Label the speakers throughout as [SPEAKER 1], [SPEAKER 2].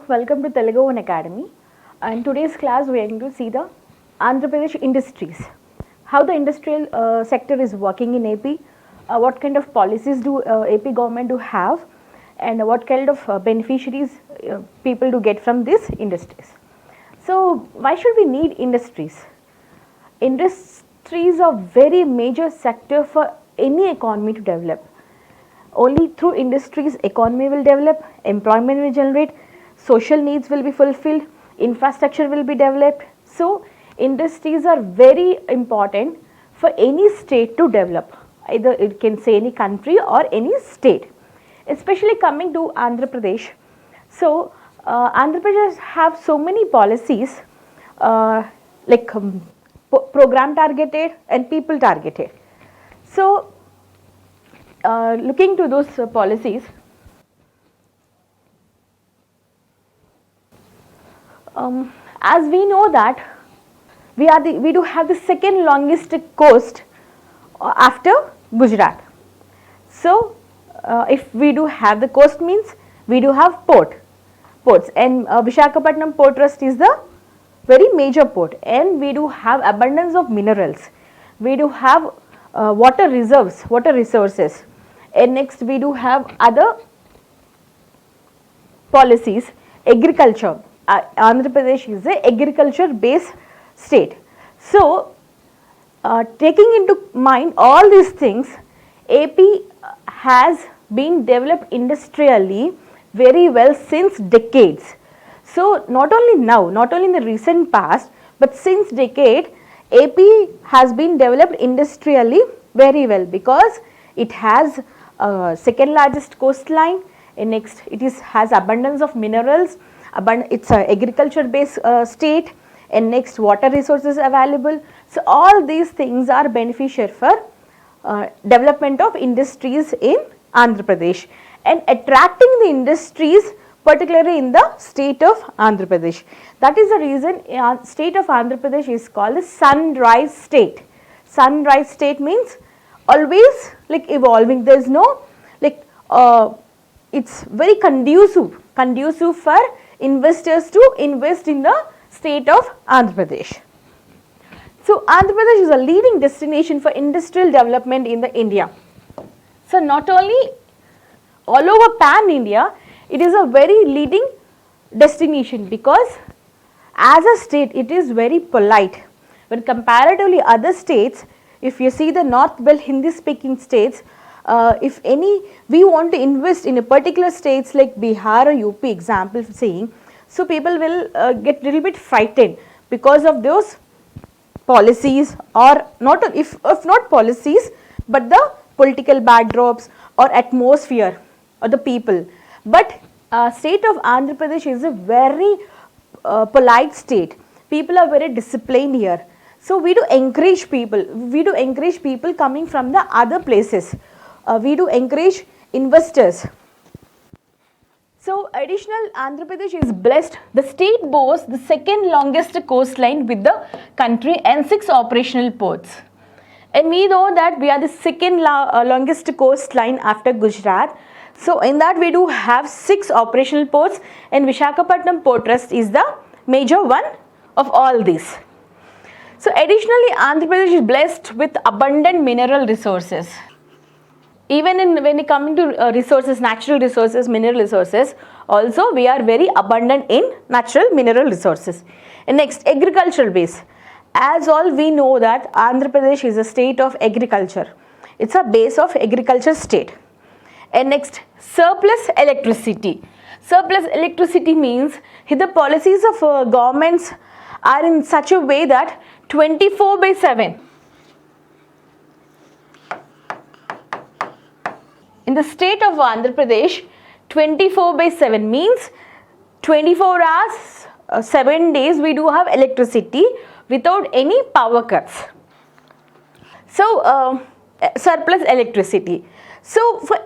[SPEAKER 1] welcome to Telugu One Academy. In today's class, we are going to see the Andhra Pradesh industries, how the industrial sector is working in AP, what kind of policies do AP government do have, and what kind of beneficiaries people do get from these industries. So, why should we need industries? Industries are very major sector for any economy to develop. Only through industries economy will develop, employment will generate, social needs will be fulfilled, infrastructure will be developed. So industries are very important for any state to develop, either it can say any country or any state. Especially coming to Andhra Pradesh. So Andhra Pradesh have so many policies like program targeted and people targeted. So looking to those policies, as we know that we do have the second longest coast after Gujarat. So if we do have the coast means we do have ports, and Visakhapatnam Port Trust is the very major port, and we do have abundance of minerals. We do have water reserves, water resources, and next we do have other policies. Agriculture, Andhra Pradesh is a agriculture based state. So taking into mind all these things, AP has been developed industrially very well since decades. So not only now, not only in the recent past, but since decade, AP has been developed industrially very well because it has second largest coastline, and next it has abundance of minerals, it's a agriculture based state, and next water resources available. So all these things are beneficial for development of industries in Andhra Pradesh and attracting the industries particularly in the state of Andhra Pradesh. That is the reason state of Andhra Pradesh is called the sunrise state. Sunrise state means always like evolving. There is no like it's very conducive for investors to invest in the state of Andhra Pradesh. So Andhra Pradesh is a leading destination for industrial development in the India. So not only all over pan India, it is a very leading destination because as a state it is very polite. When comparatively other states, if you see the North Belt Hindi speaking states, if we want to invest in a particular states like Bihar or UP, example saying, so people will get little bit frightened because of those policies, or not, if not policies, but the political backdrops or atmosphere or the people. But state of Andhra Pradesh is a very polite state. People are very disciplined here. So we do encourage people coming from the other places. We do encourage investors. So additional, Andhra Pradesh is blessed. The state boasts the second longest coastline with the country and 6 operational ports. And we know that we are the second longest coastline after Gujarat. So in that we do have 6 operational ports, and Visakhapatnam Port Trust is the major one of all these. So additionally, Andhra Pradesh is blessed with abundant mineral resources. Even when it comes to resources, natural resources, mineral resources, also we are very abundant in natural mineral resources. And next, agricultural base. As all we know that Andhra Pradesh is a state of agriculture. It's a base of agriculture state. And next, surplus electricity. Surplus electricity means the policies of governments are in such a way that 24/7. In the state of Andhra Pradesh, 24/7 means 24 hours, 7 days we do have electricity without any power cuts. So surplus electricity. So for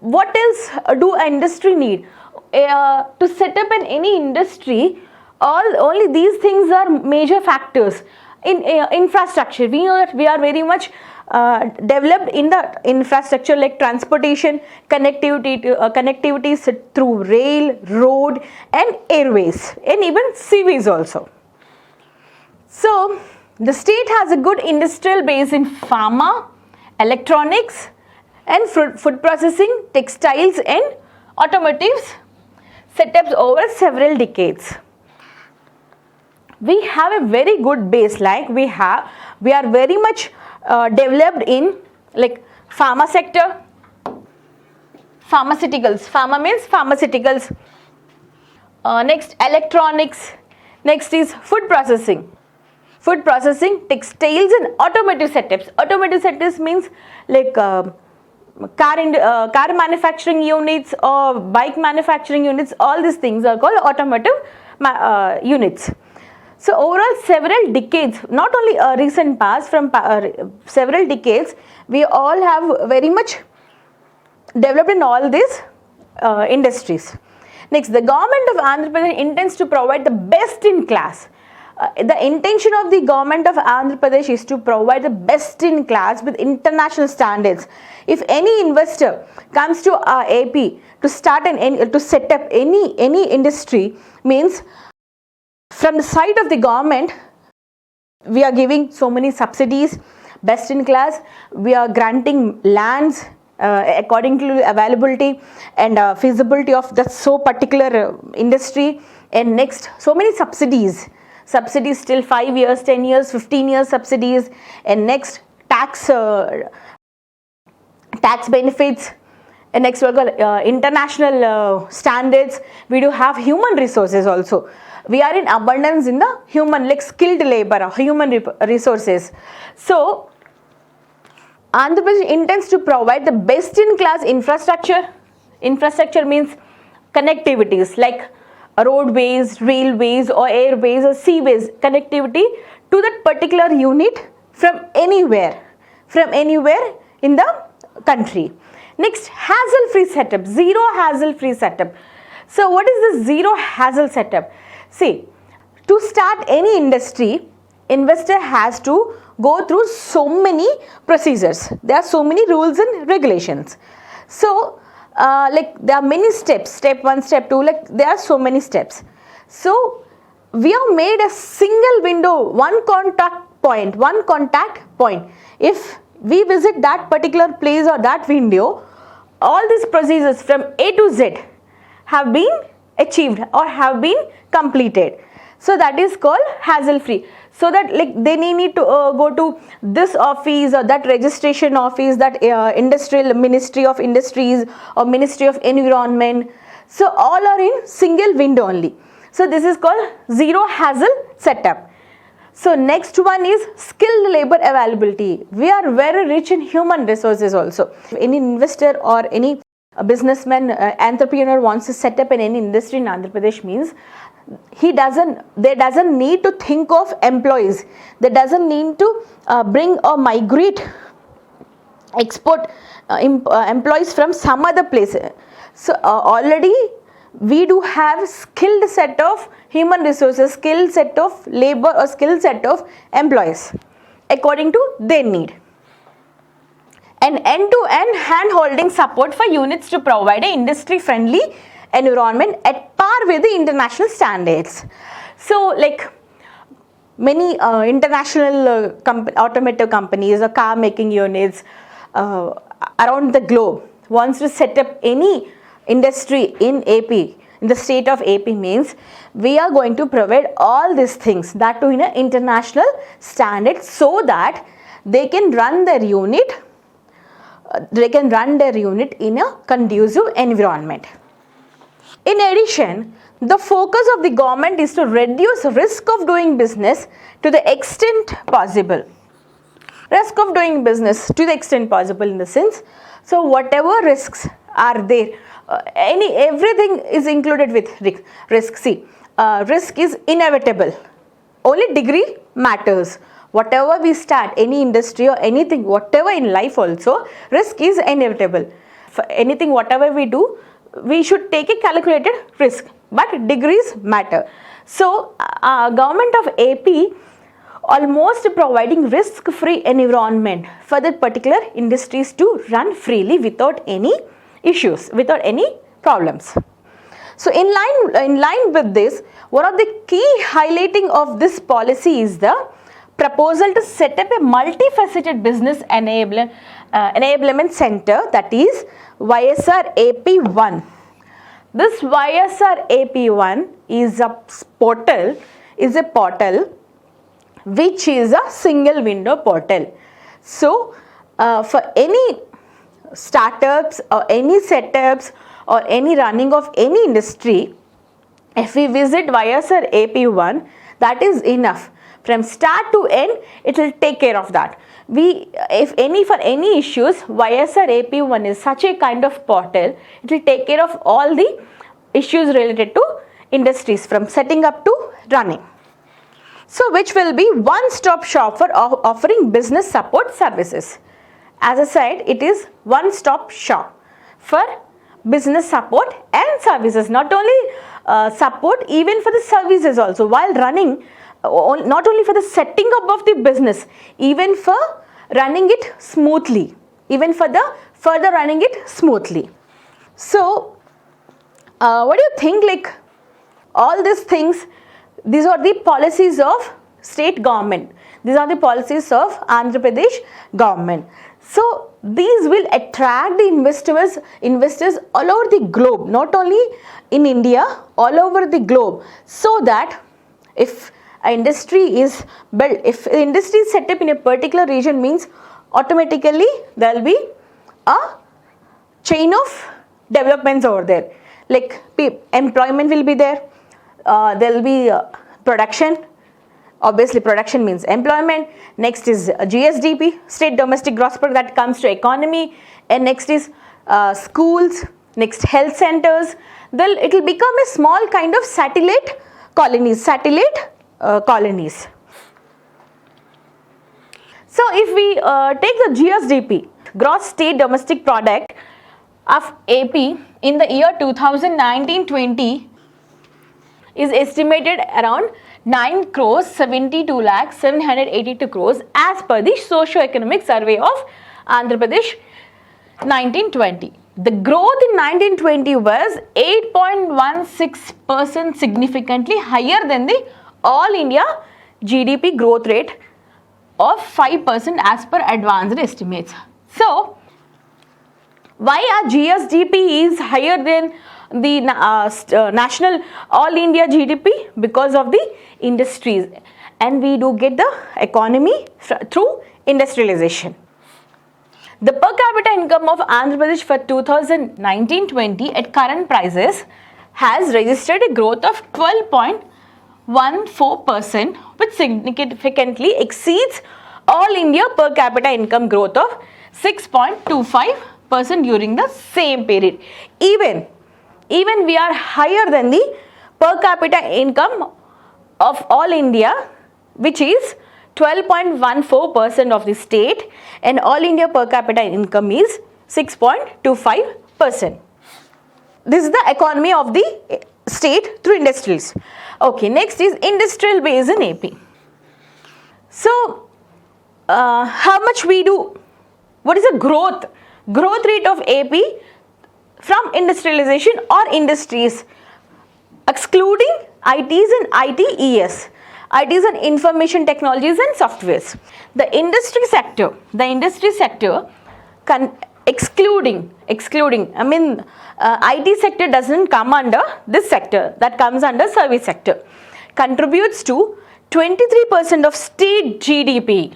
[SPEAKER 1] what else do industry need? To set up any industry, only these things are major factors. In infrastructure, we know that we are very much developed in the infrastructure like transportation, connectivity through rail, road and airways, and even seaways also. So the state has a good industrial base in pharma, electronics and food processing, textiles and automotives setups over several decades. We have a very good base, like we are very much developed in like pharma sector, pharmaceuticals, pharma means pharmaceuticals, next electronics, next is food processing, textiles and automotive setups. Automotive setups means like car manufacturing units or bike manufacturing units. All these things are called automotive units. So overall several decades, not only recent past, from several decades, we all have very much developed in all these industries. Next, the government of Andhra Pradesh intends to provide the best in class. The intention of the government of Andhra Pradesh is to provide the best in class with international standards. If any investor comes to AP to start to set up any industry, means from the side of the government, we are giving so many subsidies, best in class, we are granting lands according to availability and feasibility of the so particular industry, and next so many subsidies till 5 years, 10 years, 15 years subsidies, and next tax benefits, and next international standards. We do have human resources also. We are in abundance in the human, like skilled labor, human resources. So Andhra Pradesh intends to provide the best in class infrastructure. Infrastructure means connectivities like roadways, railways or airways or seaways, connectivity to that particular unit from anywhere in the country. Next, hassle-free setup, zero hassle-free setup. So what is the zero hassle setup? See, to start any industry, investor has to go through so many procedures. There are so many rules and regulations. So like there are many steps, step 1, step 2, like there are so many steps. So we have made a single window, one contact point. If we visit that particular place or that window, all these procedures from A to Z have been achieved or have been completed. So that is called hassle free. So that like they need to go to this office or that registration office, that industrial ministry of industries or ministry of environment. So all are in single window only. So this is called zero hassle setup. So next one is skilled labor availability. We are very rich in human resources also. Any investor or any businessman, entrepreneur wants to set up in any industry in Andhra Pradesh, means they doesn't need to think of employees. They doesn't need to bring or migrate, export employees from some other place. So already we do have skilled set of human resources, skilled set of labor or skilled set of employees according to their need. And end-to-end hand-holding support for units to provide an industry-friendly environment at par with the international standards. So like many international automotive companies or car making units around the globe wants to set up any industry in AP, in the state of AP, means we are going to provide all these things, that too in an international standard, so that they can run their unit in a conducive environment. In addition, the focus of the government is to reduce risk of doing business to the extent possible. Risk of doing business to the extent possible in the sense, so whatever risks are there, everything is included with risk. See, risk is inevitable. Only degree matters. Whatever we start, any industry or anything, whatever in life also, risk is inevitable. For anything, whatever we do, we should take a calculated risk, but degrees matter. So, government of AP almost providing risk-free environment for the particular industries to run freely without any issues, without any problems. So in line with this, one of the key highlighting of this policy is the proposal to set up a multifaceted business enablement center, that is YSR AP1. This YSR AP1 is a portal which is a single window portal. So for any startups or any setups or any running of any industry, if we visit YSR AP1, that is enough. From start to end, it will take care of that. For any issues, YSR AP1 is such a kind of portal. It will take care of all the issues related to industries from setting up to running. So which will be one-stop shop for offering business support services. As I said, it is one-stop shop for business support and services. Not only support, even for the services also while running. Not only for the setting up of the business, even for running it smoothly, even for the further running it smoothly. So what do you think, like all these things, these are the policies of state government, these are the policies of Andhra Pradesh government. So these will attract the investors all over the globe, not only in India, all over the globe, so that if an industry is built, if the industry is set up in a particular region, means automatically there will be a chain of developments over there. Like employment will be there, there will be production. Obviously production means employment. Next is GSDP, state domestic gross product, that comes to economy. And next is schools, next health centers. Then it will become a small kind of satellite colonies. So if we take the GSDP, gross state domestic product of AP in the year 2019-20 is estimated around 9 crores 72 lakhs 782 crores as per the socio-economic survey of Andhra Pradesh 1920. The growth in 1920 was 8.16%, significantly higher than the all India GDP growth rate of 5% as per advanced estimates. So why our GSDP is higher than the national all India GDP? Because of the industries, and we do get the economy through industrialization. The per capita income of Andhra Pradesh for 2019-20 at current prices has registered a growth of 12.14%, which significantly exceeds all India per capita income growth of 6.25% during the same period. Even we are higher than the per capita income of all India, which is 12.14% of the state, and all India per capita income is 6.25%. This is the economy of the state through industries. Okay, next is industrial base in AP. So how much we do? What is the growth rate of AP from industrialization or industries, excluding ITs and ITES, ITs and information technologies and softwares. The industry sector excluding, I mean IT sector doesn't come under this sector, that comes under service sector, contributes to 23% of state GDP.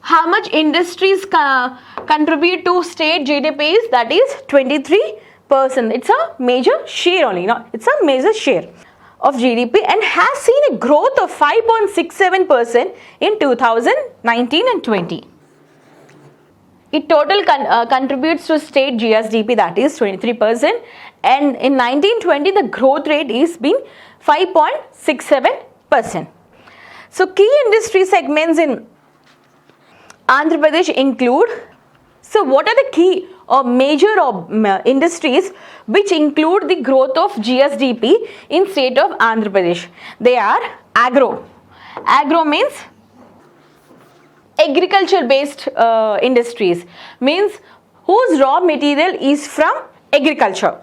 [SPEAKER 1] How much industries contribute to state GDP is, that is 23%. It's a major share only, it's a major share of GDP, and has seen a growth of 5.67% in 2019 and 20. It total contributes to state GSDP, that is 23%, and in 1920 the growth rate is been 5.67%. So key industry segments in Andhra Pradesh include, so what are the key or major industries which include the growth of GSDP in state of Andhra Pradesh? They are agro, Agro means agriculture based industries, means whose raw material is from agriculture.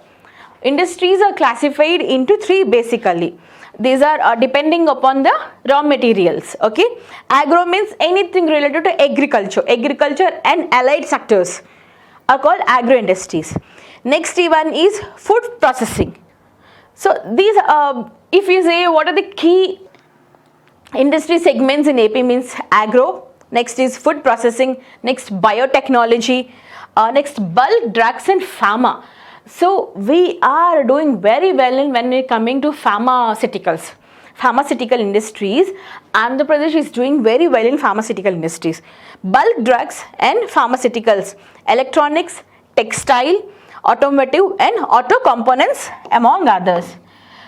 [SPEAKER 1] Industries are classified into three basically. These are depending upon the raw materials. Okay, agro means anything related to agriculture. Agriculture and allied sectors are called agro industries. Next one is food processing. So these if you say what are the key industry segments in AP, means agro, next is food processing, next biotechnology, next bulk drugs and pharma. So we are doing very well in when we're coming to pharmaceuticals, pharmaceutical industries. Andhra Pradesh is doing very well in pharmaceutical industries, bulk drugs and pharmaceuticals, electronics, textile, automotive and auto components among others.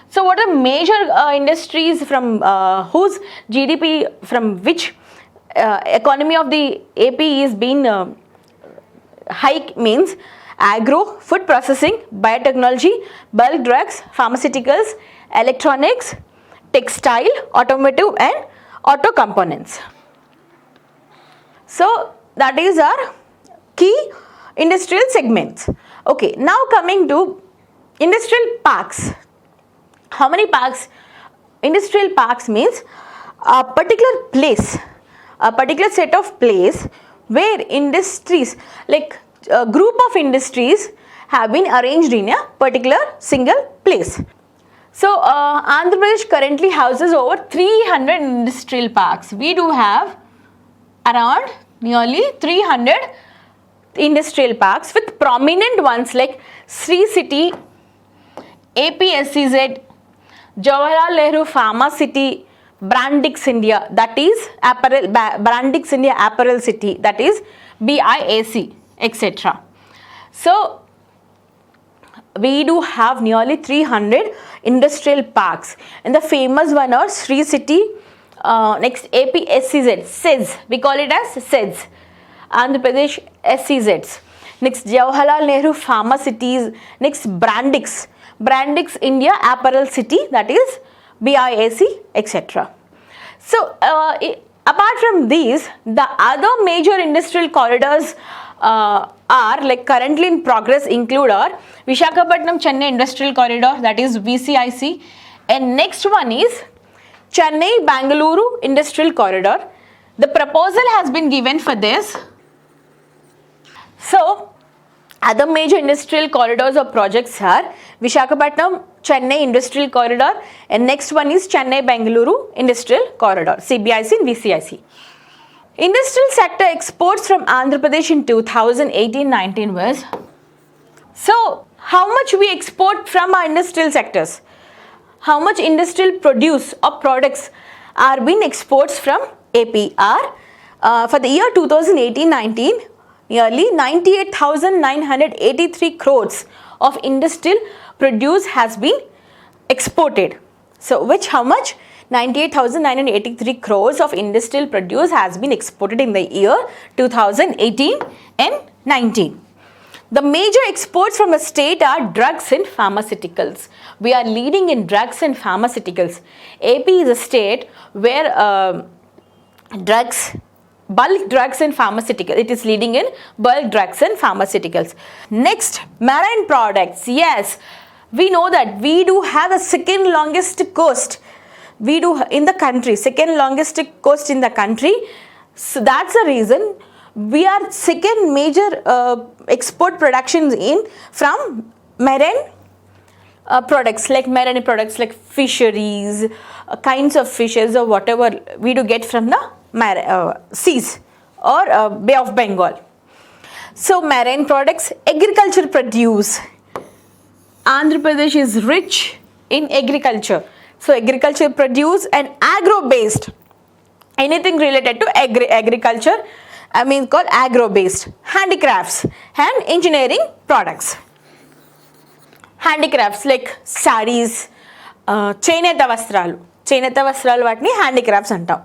[SPEAKER 1] So what are major industries from whose GDP, from which economy of the AP is being hike, means agro, food processing, biotechnology, bulk drugs, pharmaceuticals, electronics, textile, automotive and auto components. So that is our key industrial segments. Okay, now coming to industrial parks. How many parks? Industrial parks means a particular place, a particular set of place where industries, like a group of industries have been arranged in a particular single place. So Andhra Pradesh currently houses over 300 industrial parks. We do have around nearly 300 industrial parks with prominent ones like Sri City, APSCZ, Jawaharlal Nehru Pharma City, Brandix India, that is apparel, Brandix India Apparel City, that is BIAC, etc. So we do have nearly 300 industrial parks, and the famous one are Sri City, next APSCZ, SEZ, we call it as SEZ, Andhra Pradesh SCZs, next Jawaharlal Nehru Pharma Cities, next Brandix India Apparel City, that is BIAC, etc. So apart from these, the other major industrial corridors are like currently in progress include our Visakhapatnam Chennai Industrial Corridor, that is VCIC, and next one is Chennai Bangalore Industrial Corridor. The proposal has been given for this. So other major industrial corridors or projects are Visakhapatnam Chennai Industrial Corridor, and next one is Chennai Bangalore Industrial Corridor, CBIC and VCIC. Industrial sector exports from Andhra Pradesh in 2018-19 was, so how much we export from our industrial sectors? How much industrial produce or products are being exports from APR? For the year 2018-19, nearly 98,983 crores of industrial produce has been exported. So which how much? 98,983 crores of industrial produce has been exported in the year 2018 and 19. The major exports from the state are drugs and pharmaceuticals. We are leading in drugs and pharmaceuticals. AP is a state where bulk drugs and pharmaceuticals, it is leading in bulk drugs and pharmaceuticals. Next, marine products. Yes, we know that we do have the second longest coast. We do in the country, second longest coast in the country. So that's the reason we are second major export productions in from marine products like fisheries, kinds of fishes or whatever we do get from the seas or Bay of Bengal. So marine products, agriculture produce. Andhra Pradesh is rich in agriculture. So agriculture produce and agro-based, anything related to agriculture, called agro-based. Handicrafts and engineering products. Handicrafts like sarees, చేనేత వస్త్రాలు వాటిని handicrafts అంటాం.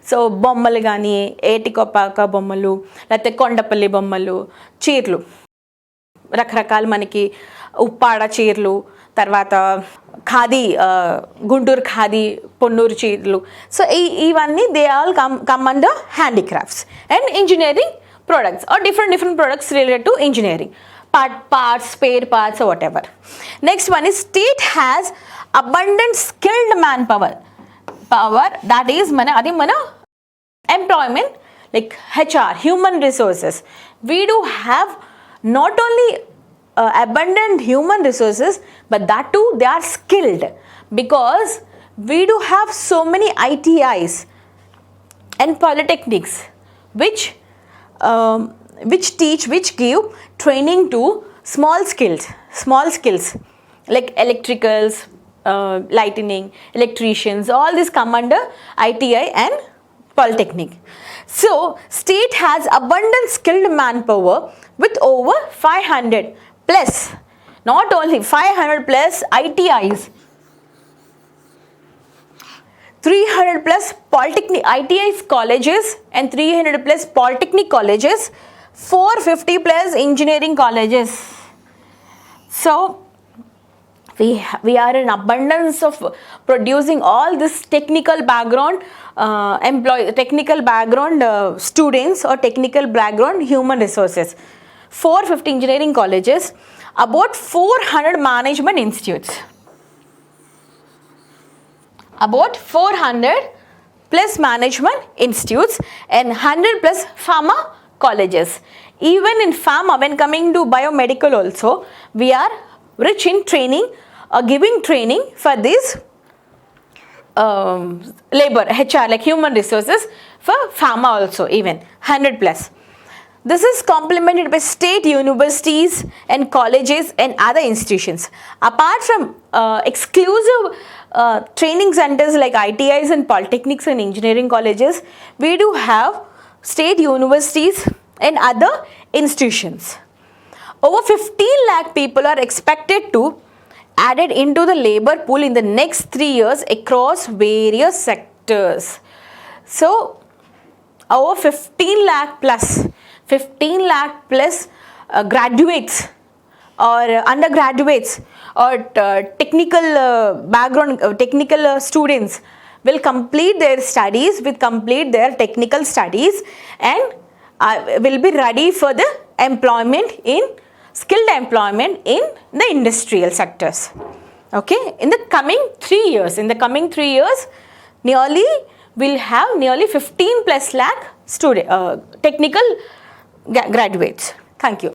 [SPEAKER 1] So బొమ్మలు కానీ ఏటికొప్పాక బొమ్మలు, లేకపోతే కొండపల్లి బొమ్మలు, చీరలు, రకరకాల మనకి ఉప్పాడ చీరలు,
[SPEAKER 2] తర్వాత ఖాదీ, గుంటూరు ఖాదీ, పొన్నూరు చీరలు. సో ఇవన్నీ they all come under handicrafts and engineering products or different products related to engineering, parts, spare parts or whatever. Next one is state has abundant skilled manpower. That is mana employment, like HR, human resources. We do have not only abundant human resources, but that too they are skilled, because we do have so many ITIs and polytechnics which give training to small skills like electricals, lighting, electricians. All this come under ITI and polytechnic. So state has abundant skilled manpower with over 500 plus, not only 500 plus ITIs, 300 plus polytechnic ITIs colleges and 300 plus polytechnic colleges, 450 plus engineering colleges. So we are in abundance of producing all this technical background students or technical background human resources. 450 engineering colleges, about 400 management institutes, about 400 plus management institutes and 100 plus pharma colleges. Even in pharma, when coming to biomedical also, we are rich in training or giving training for this labor, HR, like human resources, for pharma also, even 100 plus. This is complemented by state universities and colleges and other institutions. Apart from exclusive training centers like ITIs and polytechnics and engineering colleges, we do have state universities and other institutions. Over 15 lakh people are expected to added into the labor pool in the next 3 years across various sectors. So over 15 lakh plus graduates or undergraduates or technical background, technical students will complete their studies, complete their technical studies, and will be ready for the employment in skilled employment in the industrial sectors. Okay, in the coming 3 years, we'll have nearly 15 plus lakh student technical graduates. Thank you.